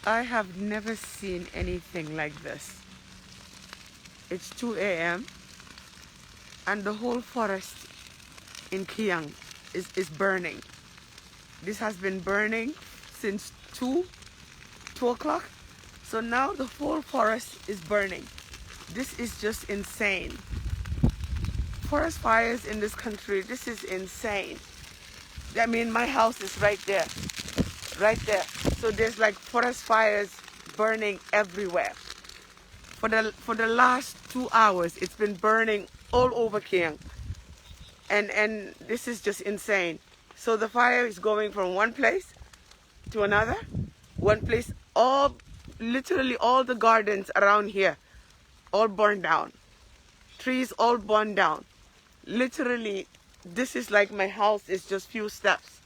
I have never seen anything like this. It's 2 a.m. and the whole forest in Kiang is burning. This has been burning since 2 o'clock. So now the whole forest is burning. This is just insane. Forest fires in this country, this is insane. I mean, my house is right there. Right there. So there's like forest fires burning everywhere. For the last 2 hours, it's been burning all over Kiang. And this is just insane. So the fire is going from one place to another. One place, literally all the gardens around here, all burned down. Trees all burned down. Literally, this is like my house is just few steps.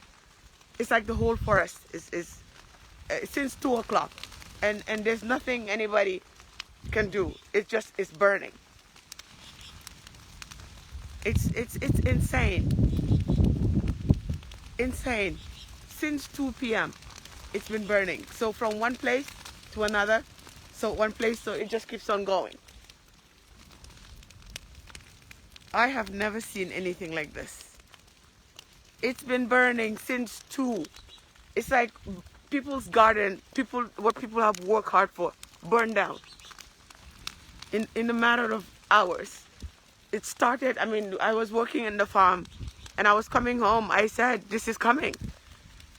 It's like the whole forest is since 2 o'clock, and there's nothing anybody can do. It just is burning. It's insane. Insane. Since 2 p.m. it's been burning. So from one place to another, so it just keeps on going. I have never seen anything like this. It's been burning since 2. It's like people's garden, what people have worked hard for, burned down. In a matter of hours. It started, I mean, I was working in the farm and I was coming home. I said, this is coming.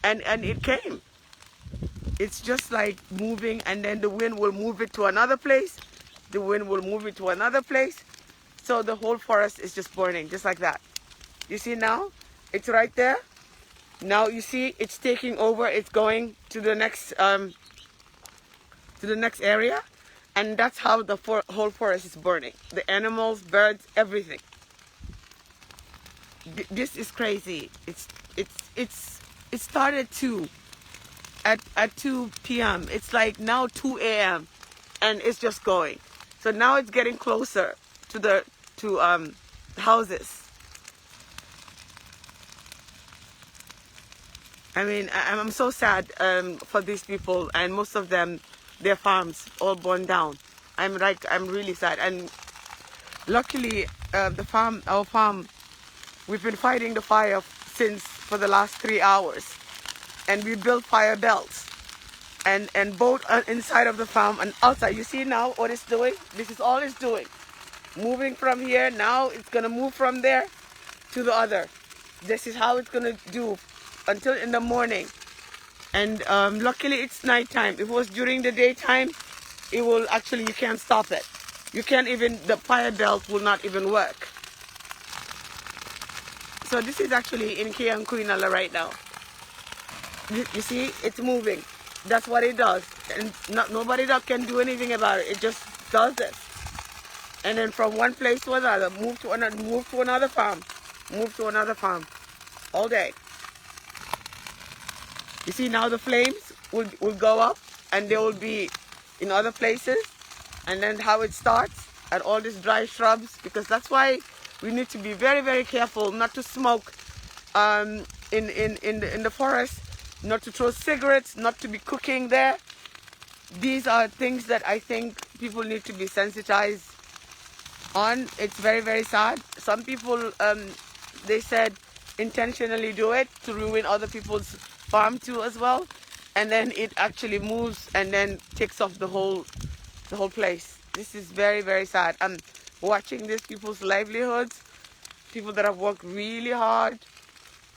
And it came. It's just like moving, and then the wind will move it to another place. The wind will move it to another place. So the whole forest is just burning, just like that. You see now? It's right there. Now you see it's taking over. It's going to the next area, and that's how the whole forest is burning. The animals, birds, everything. This is crazy. It started at 2 p.m. It's like now 2 a.m. and it's just going. So now it's getting closer to the houses. I mean, I'm so sad for these people, and most of them, their farms all burned down. I'm really sad. And luckily, our farm, we've been fighting the fire for the last 3 hours, and we built fire belts, and both inside of the farm and outside. You see now what it's doing? This is all it's doing. Moving from here, now it's gonna move from there to the other. This is how it's gonna do until in the morning. And luckily it's nighttime. If it was during the daytime, it will actually, you can't stop it. You can't even, the fire belt will not even work. So this is actually in Kiang, Kwinella right now. You see, it's moving. That's what it does. And nobody can do anything about it. It just does this. And then from one place to another, move to another farm, all day. You see now the flames will go up, and they will be in other places, and then how it starts at all these dry shrubs, because that's why we need to be very, very careful not to smoke in the forest, not to throw cigarettes, not to be cooking there. These are things that I think people need to be sensitized on. It's very, very sad. Some people, they said, intentionally do it to ruin other people's farm too as well, and then it actually moves and then takes off the whole place. This is very, very sad. I'm watching these people's livelihoods, people that have worked really hard,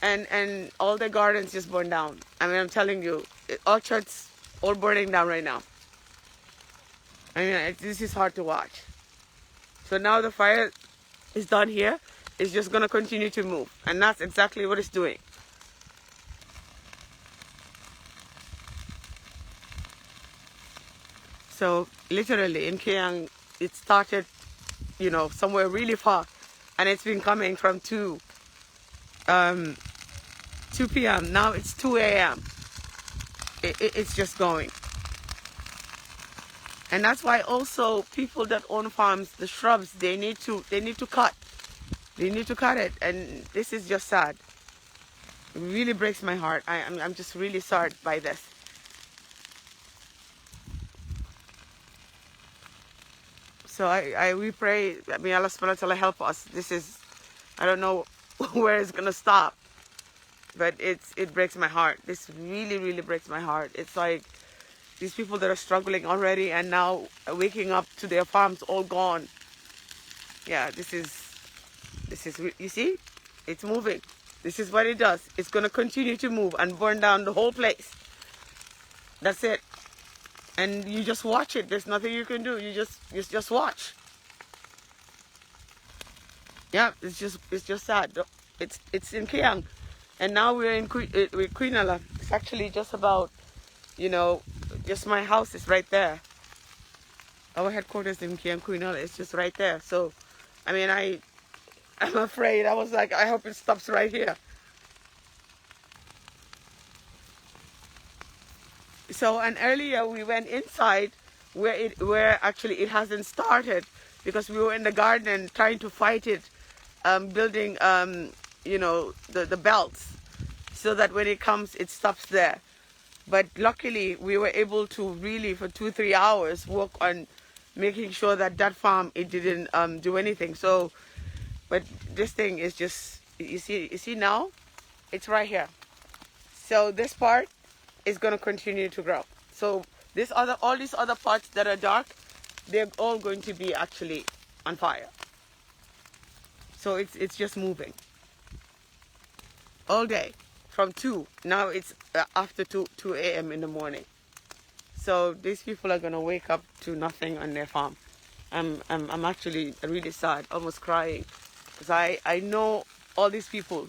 and all their gardens just burned down. I mean, I'm telling you, orchards all burning down right now. I mean, this is hard to watch. So now the fire is done here. It's just going to continue to move. And that's exactly what it's doing. So literally in Kiang, it started, you know, somewhere really far. And it's been coming from 2 p.m. Now it's 2 a.m. It's just going. And that's why also people that own farms, the shrubs, they need to cut. They need to cut it, and this is just sad. It really breaks my heart. I'm just really sad by this. So we pray that may Allah subhanahu wa ta'ala help us. This is, I don't know where it's gonna stop, but it breaks my heart. This really, really breaks my heart. It's like these people that are struggling already and now waking up to their farms all gone. Yeah, this is, you see, it's moving. This is what it does. It's gonna continue to move and burn down the whole place. That's it. And you just watch it. There's nothing you can do. You just watch. Yeah, it's just sad. It's in Kiang, and now we're in Kwinella. It's actually just about, you know, just my house is right there. Our headquarters in Kiang, Kwinella, is just right there. So, I mean, I'm afraid. I was like, I hope it stops right here. So, and earlier we went inside where actually it hasn't started, because we were in the garden trying to fight it, building, you know, the belts, so that when it comes, it stops there. But luckily, we were able to really, for 2-3 hours, work on making sure that that farm, it didn't do anything. So, but this thing is just, you see now, it's right here. So this part is going to continue to grow. So all these other parts that are dark, they're all going to be actually on fire. So it's just moving all day from 2. Now it's after 2 a.m. in the morning. So these people are going to wake up to nothing on their farm. I'm actually really sad, almost crying, because I know all these people,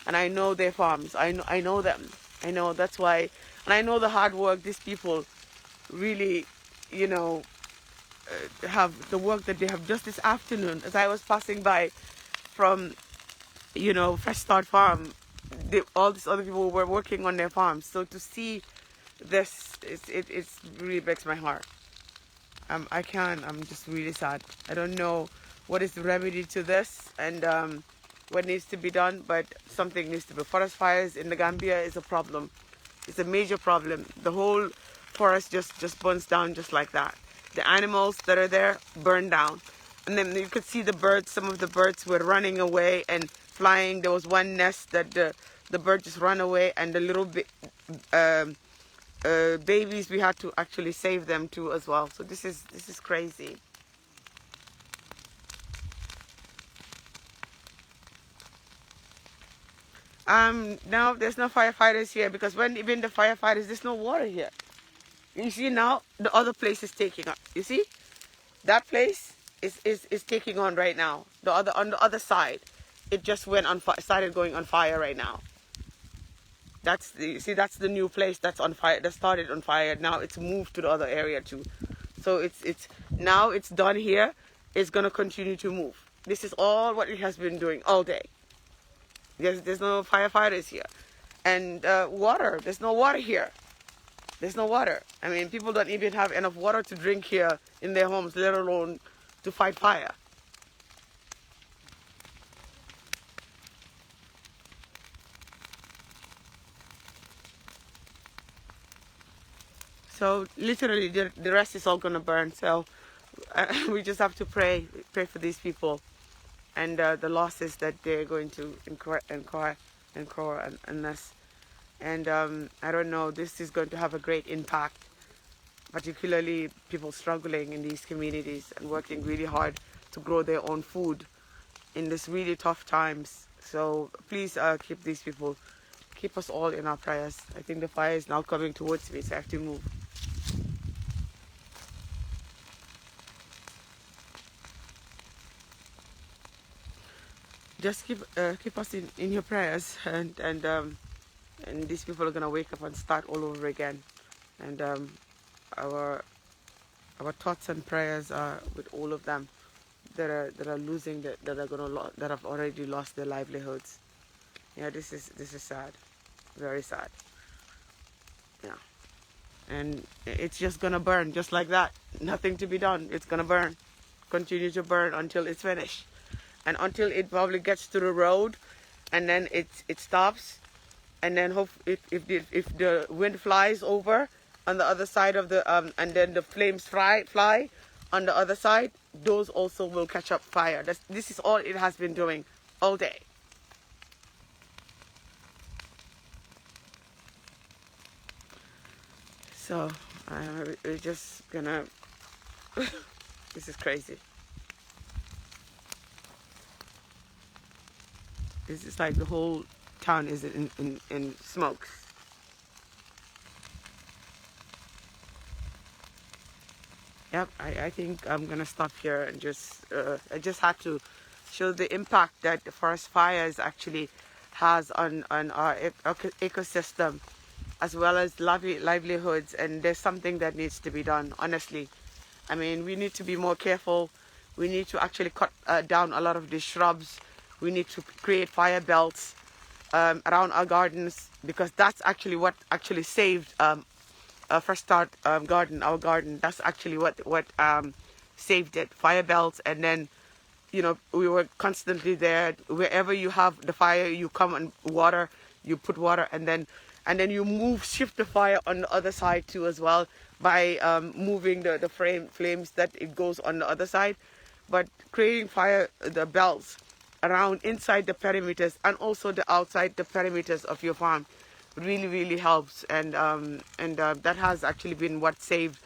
and I know their farms. I know them. I know, that's why, and I know the hard work these people really, you know, have the work that they have. Just this afternoon, as I was passing by from, you know, Fresh Start Farm, all these other people were working on their farms. So to see this, it really breaks my heart. I'm just really sad. I don't know what is the remedy to this, and what needs to be done, but something needs to be. Forest fires in the Gambia is a problem. It's a major problem. The whole forest just burns down just like that. The animals that are there burn down. And then you could see the birds. Some of the birds were running away and flying. There was one nest that the bird just ran away, and the little babies, we had to actually save them too as well. So this is crazy. Now there's no firefighters here, because when even the firefighters, there's no water here. You see now the other place is taking up. You see, that place is taking on right now. On the other side, it just went on started going on fire right now. That's the new place that's on fire. That started on fire. Now it's moved to the other area too. So it's now it's done here. It's gonna continue to move. This is all what it has been doing all day. There's no firefighters here, and water. There's no water here. There's no water. I mean, people don't even have enough water to drink here in their homes, let alone to fight fire. So literally, the rest is all gonna burn. So we just have to pray for these people, and the losses that they're going to incur and this. And I don't know, this is going to have a great impact, particularly people struggling in these communities and working really hard to grow their own food in this really tough times. So please keep these people, keep us all in our prayers. I think the fire is now coming towards me, so I have to move. Just keep us in your prayers, and these people are gonna wake up and start all over again. And our thoughts and prayers are with all of them that are losing, that have already lost their livelihoods. Yeah, this is sad, very sad. Yeah, and it's just gonna burn just like that. Nothing to be done. It's gonna burn, continue to burn until it's finished. And until it probably gets to the road, and then it stops, and then if the wind flies over on the other side of the and then the flames fly on the other side, those also will catch up fire. This is all it has been doing all day. So we're just gonna this is crazy. This is like the whole town is in smokes. Yep, I think I'm gonna stop here and just I just had to show the impact that the forest fires actually has on our ecosystem, as well as livelihoods. And there's something that needs to be done, honestly. I mean, we need to be more careful. We need to actually cut down a lot of these shrubs. We need to create fire belts around our gardens, because that's actually what actually saved Fresh Start garden, our garden. That's actually what saved it. Fire belts. And then, you know, we were constantly there. Wherever you have the fire, you come and water. You put water, and then you shift the fire on the other side too as well, by moving the flames that it goes on the other side. But creating the belts around inside the perimeters and also the outside the perimeters of your farm really helps. And that has actually been what saved.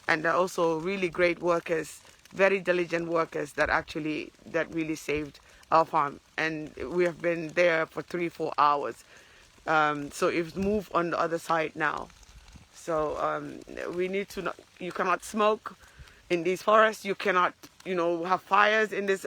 And also really great workers, very diligent workers that really saved our farm. And we have been there for 3-4 hours. So it's moved on the other side now. So we need to you cannot smoke in these forests. You cannot, you know, have fires in this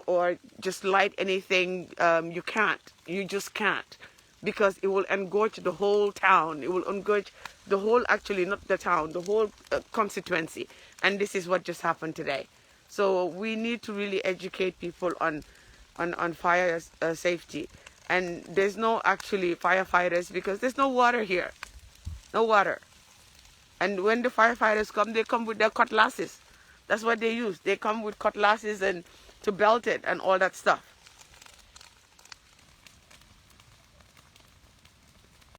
or just light anything. You can't. You just can't, because it will engorge the whole town. It will engorge the whole, actually not the town, the whole constituency. And this is what just happened today. So we need to really educate people on fire safety. And there's no actually firefighters, because there's no water here. No water. And when the firefighters come, they come with their cutlasses. That's what they use. They come with cutlasses and to belt it and all that stuff.